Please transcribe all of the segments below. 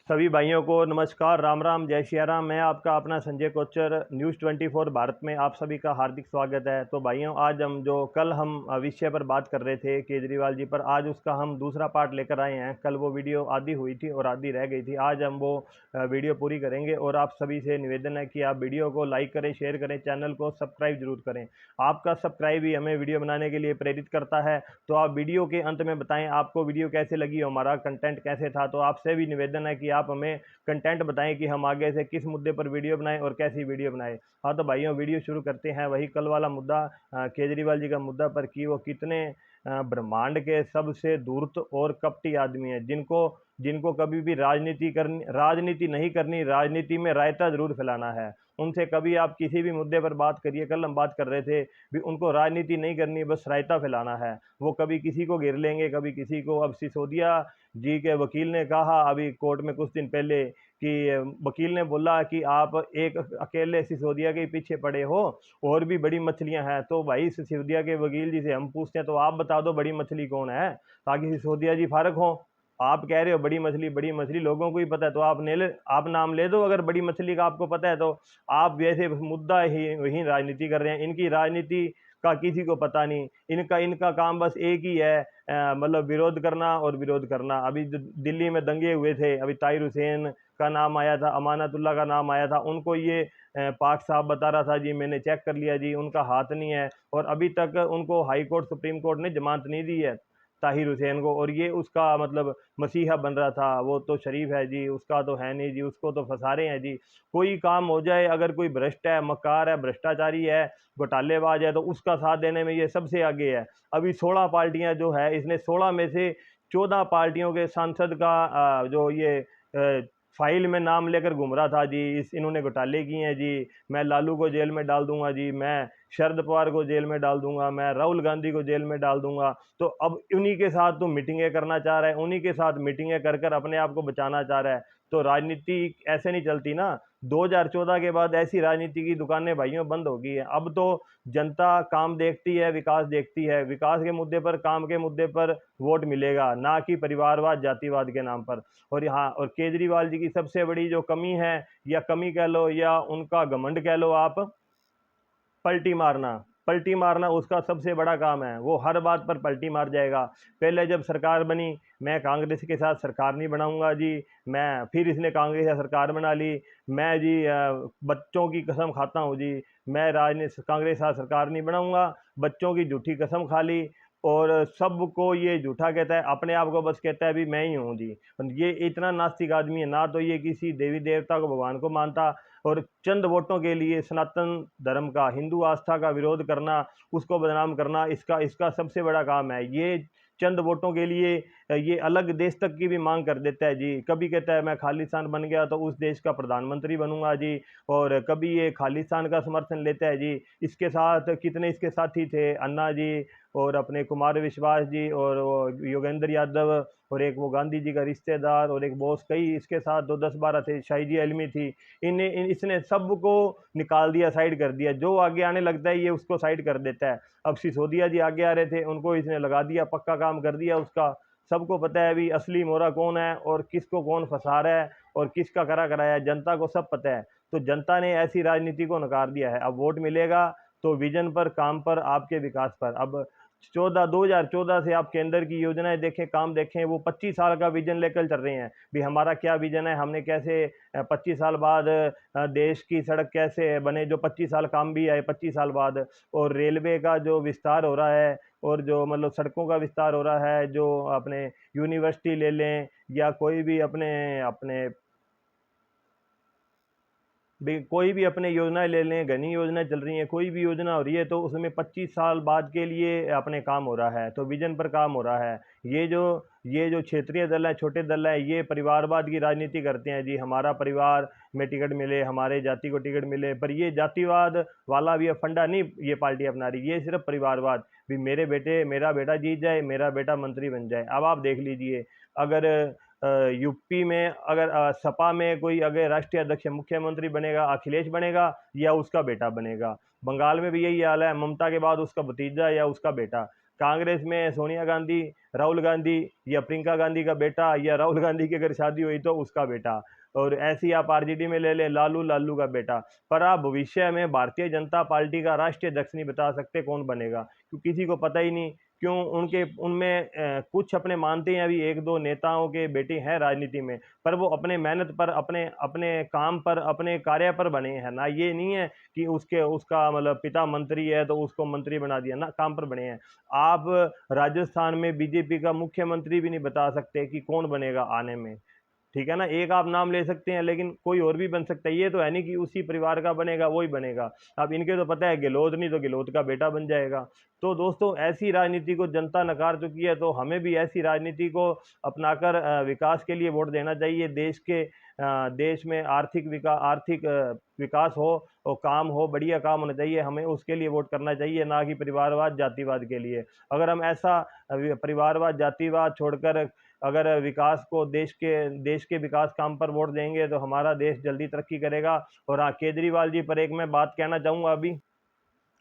सभी भाइयों को नमस्कार, राम राम, जय सिया राम। मैं आपका अपना संजय कोचर, न्यूज़ 24 भारत में आप सभी का हार्दिक स्वागत है। तो भाइयों, आज हम जो कल हम विषय पर बात कर रहे थे केजरीवाल जी पर, आज उसका हम दूसरा पार्ट लेकर आए हैं। कल वो वीडियो आधी हुई थी और आधी रह गई थी। आज हम वो वीडियो पूरी करेंगे और आप सभी से निवेदन है कि आप वीडियो को लाइक करें, शेयर करें, चैनल को सब्सक्राइब जरूर करें। आपका सब्सक्राइब ही हमें वीडियो बनाने के लिए प्रेरित करता है। तो आप वीडियो के अंत में बताएं आपको वीडियो कैसे लगी, हमारा कंटेंट कैसे था। तो आपसे भी निवेदन है कि आप हमें कंटेंट बताएं कि हम आगे से किस मुद्दे पर वीडियो बनाएं और कैसी वीडियो बनाएं। हाँ तो भाइयों, वीडियो शुरू करते हैं। वही कल वाला मुद्दा, केजरीवाल जी का मुद्दा पर, कि वो कितने ब्रह्मांड के सबसे धूर्त और कपटी आदमी हैं, जिनको जिनको कभी भी राजनीति नहीं करनी, राजनीति में रायता जरूर फैलाना है। उनसे कभी आप किसी भी मुद्दे पर बात करिए, कल हम बात कर रहे थे भी, उनको राजनीति नहीं करनी, बस रायता फैलाना है। वो कभी किसी को घेर लेंगे, कभी किसी को। अब सिसोदिया जी के वकील ने कहा अभी कोर्ट में कुछ दिन पहले कि वकील ने बोला कि आप एक अकेले सिसोदिया के पीछे पड़े हो, और भी बड़ी मछलियां हैं। तो भाई, सिसोदिया के वकील जी से हम पूछते हैं, तो आप बता दो बड़ी मछली कौन है, ताकि सिसोदिया जी फारग हो। आप कह रहे हो बड़ी मछली लोगों को ही पता है, तो आप नाम ले दो अगर बड़ी मछली का आपको पता है। तो आप वैसे मुद्दा ही वही राजनीति कर रहे हैं। इनकी राजनीति का किसी को पता नहीं। इनका इनका काम बस एक ही है, मतलब विरोध करना और विरोध करना। अभी जो दिल्ली में दंगे हुए थे, अभी ताहिर हुसैन का नाम आया था, अमानतुल्लाह का नाम आया था। उनको ये पाक साहब बता रहा था जी, मैंने चेक कर लिया जी, उनका हाथ नहीं है। और अभी तक उनको हाई कोर्ट, सुप्रीम कोर्ट ने जमानत नहीं दी है ताहिर हुसैन को। और ये उसका मतलब मसीहा बन रहा था। वो तो शरीफ है जी, उसका तो है नहीं जी, उसको तो फंसा रहे हैं जी। कोई काम हो जाए, अगर कोई भ्रष्ट है, मक्कार है, भ्रष्टाचारी है, घोटालेबाज है, तो उसका साथ देने में ये सबसे आगे है। अभी 16 पार्टियां जो है, इसने 16 में से 14 पार्टियों के सांसद का जो ये फाइल में नाम लेकर घूम रहा था जी, इन्होंने घोटाले किए हैं जी, मैं लालू को जेल में डाल दूंगा जी, मैं शरद पवार को जेल में डाल दूंगा, मैं राहुल गांधी को जेल में डाल दूंगा। तो अब उन्हीं के साथ तो मीटिंगें करना चाह रहा है, उन्हीं के साथ मीटिंगें कर कर अपने आप को बचाना चाह रहा है। तो राजनीति ऐसे नहीं चलती ना। 2014 के बाद ऐसी राजनीति की दुकानें भाइयों बंद हो गई है। अब तो जनता काम देखती है, विकास देखती है। विकास के मुद्दे पर, काम के मुद्दे पर वोट मिलेगा, ना कि परिवारवाद, जातिवाद के नाम पर। और यहाँ और केजरीवाल जी की सबसे बड़ी जो कमी है, या कमी कह लो या उनका घमंड कह लो आप, पलटी मारना। पलटी मारना उसका सबसे बड़ा काम है। वो हर बात पर पलटी मार जाएगा। पहले जब सरकार बनी, मैं कांग्रेस के साथ सरकार नहीं बनाऊंगा जी, मैं, फिर इसने कांग्रेस से सरकार बना ली, मैं जी बच्चों की कसम खाता हूँ जी, मैं राजनीति कांग्रेस के साथ सरकार नहीं बनाऊंगा। बच्चों की झूठी कसम खा ली, और सबको ये झूठा कहता है, अपने आप को बस कहता है भी मैं ही हूँ जी। ये इतना नास्तिक आदमी है ना, तो ये किसी देवी देवता को, भगवान को मानता, और चंद वोटों के लिए सनातन धर्म का, हिंदू आस्था का विरोध करना, उसको बदनाम करना, इसका इसका सबसे बड़ा काम है। ये चंद वोटों के लिए ये अलग देश तक की भी मांग कर देता है जी। कभी कहता है मैं खालिस्तान बन गया तो उस देश का प्रधानमंत्री बनूंगा जी, और कभी ये खालिस्तान का समर्थन लेता है जी। इसके साथ कितने इसके साथी थे, अन्ना जी और अपने कुमार विश्वास जी और वो योगेंद्र यादव, और एक वो गांधी जी का रिश्तेदार, और एक बॉस, कई इसके साथ 2 10 12 थे, शाही जी अलमी थी। इसने सबको निकाल दिया, साइड कर दिया। जो आगे आने लगता है ये उसको साइड कर देता है। अब सिसोदिया जी आगे आ रहे थे, उनको इसने लगा दिया, पक्का काम कर दिया उसका। सबको पता है अभी असली मोरा कौन है और किसको कौन फंसा रहा है और किसका करा कराया है, जनता को सब पता है। तो जनता ने ऐसी राजनीति को नकार दिया है। अब वोट मिलेगा तो विजन पर, काम पर, आपके विकास पर। अब 2014 से आप केंद्र की योजनाएं देखें, काम देखें, वो 25 साल का विजन लेकर चल रहे हैं भी। हमारा क्या विजन है, हमने कैसे 25 साल बाद देश की सड़क कैसे बने, जो 25 साल काम भी आए 25 साल बाद। और रेलवे का जो विस्तार हो रहा है, और जो मतलब सड़कों का विस्तार हो रहा है, जो अपने यूनिवर्सिटी ले लें, या कोई भी अपने अपने कोई भी अपने योजनाएं ले लें, घनी योजना चल रही है, कोई भी योजना हो रही है, तो उसमें 25 साल बाद के लिए अपने काम हो रहा है। तो विजन पर काम हो रहा है। ये जो क्षेत्रीय दल है, छोटे दल है, ये परिवारवाद की राजनीति करते हैं जी। हमारा परिवार में टिकट मिले, हमारे जाति को टिकट मिले। पर ये जातिवाद वाला भी फंडा नहीं ये पार्टी अपना रही, ये सिर्फ परिवारवाद भी। मेरा बेटा जीत जाए, मेरा बेटा मंत्री बन जाए। अब आप देख लीजिए, अगर यूपी में अगर सपा में कोई अगर राष्ट्रीय अध्यक्ष, मुख्यमंत्री बनेगा, अखिलेश बनेगा या उसका बेटा बनेगा। बंगाल में भी यही हाल है, ममता के बाद उसका भतीजा या उसका बेटा। कांग्रेस में सोनिया गांधी, राहुल गांधी या प्रियंका गांधी का बेटा, या राहुल गांधी की अगर शादी हुई तो उसका बेटा, और ऐसे ही आप आरजेडी में ले लें लालू का बेटा। पर आप भविष्य में भारतीय जनता पार्टी का राष्ट्रीय अध्यक्ष नहीं बता सकते कौन बनेगा, क्योंकि किसी को पता ही नहीं। क्यों? उनके उनमें कुछ अपने मानते हैं, अभी एक दो नेताओं के बेटे हैं राजनीति में, पर वो अपने मेहनत पर, अपने अपने काम पर, अपने कार्य पर बने हैं ना। ये नहीं है कि उसका मतलब पिता मंत्री है तो उसको मंत्री बना दिया ना, काम पर बने हैं। आप राजस्थान में बीजेपी का मुख्यमंत्री भी नहीं बता सकते कि कौन बनेगा आने में, ठीक है ना। एक आप नाम ले सकते हैं, लेकिन कोई और भी बन सकता है। ये तो है नहीं कि उसी परिवार का बनेगा वही बनेगा। अब इनके तो पता है गहलोत नहीं तो गहलोत का बेटा बन जाएगा। तो दोस्तों, ऐसी राजनीति को जनता नकार चुकी है, तो हमें भी ऐसी राजनीति को अपनाकर विकास के लिए वोट देना चाहिए। देश में आर्थिक विकास हो और काम हो, बढ़िया काम होना चाहिए, हमें उसके लिए वोट करना चाहिए, ना कि परिवारवाद जातिवाद के लिए। अगर हम ऐसा परिवारवाद जातिवाद छोड़कर अगर विकास को, देश के विकास काम पर वोट देंगे तो हमारा देश जल्दी तरक्की करेगा। और हाँ, केजरीवाल जी पर एक मैं बात कहना चाहूँगा। अभी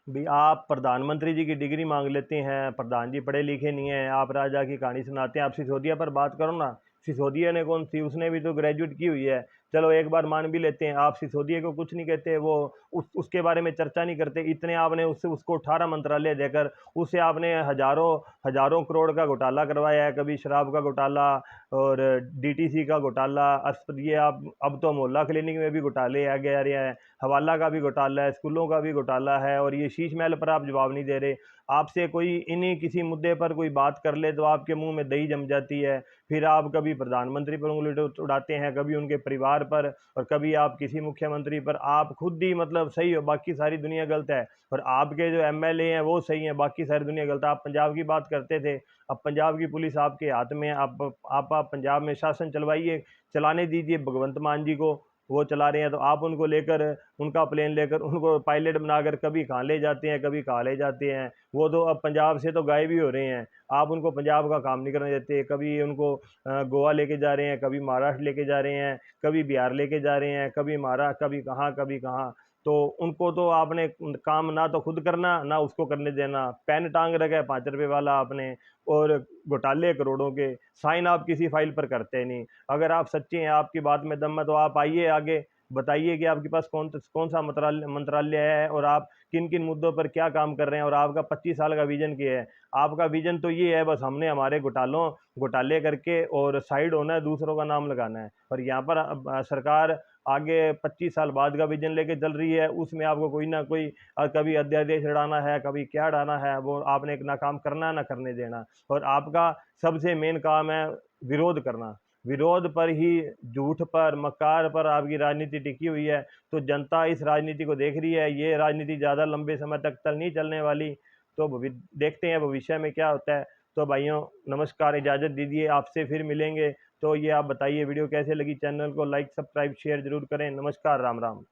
भी आप प्रधानमंत्री जी की डिग्री मांग लेते हैं, प्रधान जी पढ़े लिखे नहीं हैं, आप राजा की कहानी सुनाते हैं। आप सिसोदिया पर बात करो ना, सिसोदिया ने कौन सी, उसने भी तो ग्रेजुएट की हुई है। चलो एक बार मान भी लेते हैं, आप सिसोदिया को कुछ नहीं कहते, वो उसके बारे में चर्चा नहीं करते। इतने आपने उसको 18 मंत्रालय देकर उससे आपने हजारों हजारों करोड़ का घोटाला करवाया है, कभी शराब का घोटाला और डीटीसी का घोटाला, ये आप अब तो मोहल्ला क्लिनिक में भी घोटाले आगे आ रहे हैं, हवाला का भी घोटाला है, स्कूलों का भी घोटाला है, और ये शीश महल पर आप जवाब नहीं दे रहे। आपसे कोई इन्हीं किसी मुद्दे पर कोई बात कर ले तो आपके मुंह में दही जम जाती है। फिर आप कभी प्रधानमंत्री पर उंगली उड़ाते हैं, कभी उनके परिवार पर, और कभी आप किसी मुख्यमंत्री पर। आप खुद ही मतलब सही हो, बाकी सारी दुनिया गलत है, और आपके जो एमएलए हैं वो सही हैं, बाकी सारी दुनिया गलत है। आप पंजाब की बात करते थे, अब पंजाब की पुलिस आपके हाथ में है। आप पंजाब में शासन चलवाइए, चलाने दीजिए भगवंत मान जी को, वो चला रहे हैं, तो आप उनको लेकर, उनका प्लेन लेकर उनको पायलट बनाकर कभी कहाँ ले जाते हैं, कभी कहाँ ले जाते हैं। वो तो अब पंजाब से तो गायब ही हो रहे हैं। आप उनको पंजाब का काम नहीं करने देते, कभी उनको गोवा लेके जा रहे हैं, कभी महाराष्ट्र लेके जा रहे हैं, कभी बिहार लेके जा रहे हैं, कभी महाराष्ट्र, कभी कहाँ। तो उनको तो आपने काम ना तो खुद करना, ना उसको करने देना। पेन टांग रखा है 5 रुपए वाला आपने, और घोटाले करोड़ों के, साइन आप किसी फाइल पर करते नहीं। अगर आप सच्चे हैं, आपकी बात में दम है, तो आप आइए आगे, बताइए कि आपके पास कौन सा मंत्रालय है, और आप किन किन मुद्दों पर क्या काम कर रहे हैं, और आपका 25 साल का विजन क्या है। आपका विजन तो ये है, बस हमने हमारे घोटाले करके और साइड होना है, दूसरों का नाम लगाना है। और यहाँ पर सरकार आगे 25 साल बाद का विजन लेके चल रही है, उसमें आपको कोई ना कोई कभी अध्यादेश डालना है, कभी क्या डालना है, वो आपने ना काम करना है ना करने देना। और आपका सबसे मेन काम है विरोध करना। विरोध पर ही, झूठ पर, मकार पर आपकी राजनीति टिकी हुई है। तो जनता इस राजनीति को देख रही है, ये राजनीति ज़्यादा लंबे समय तक नहीं चलने वाली। तो देखते हैं भविष्य में क्या होता है। तो भाइयों, नमस्कार, इजाज़त दीजिए, आपसे फिर मिलेंगे। तो ये आप बताइए वीडियो कैसे लगी, चैनल को लाइक सब्सक्राइब शेयर जरूर करें। नमस्कार, राम राम।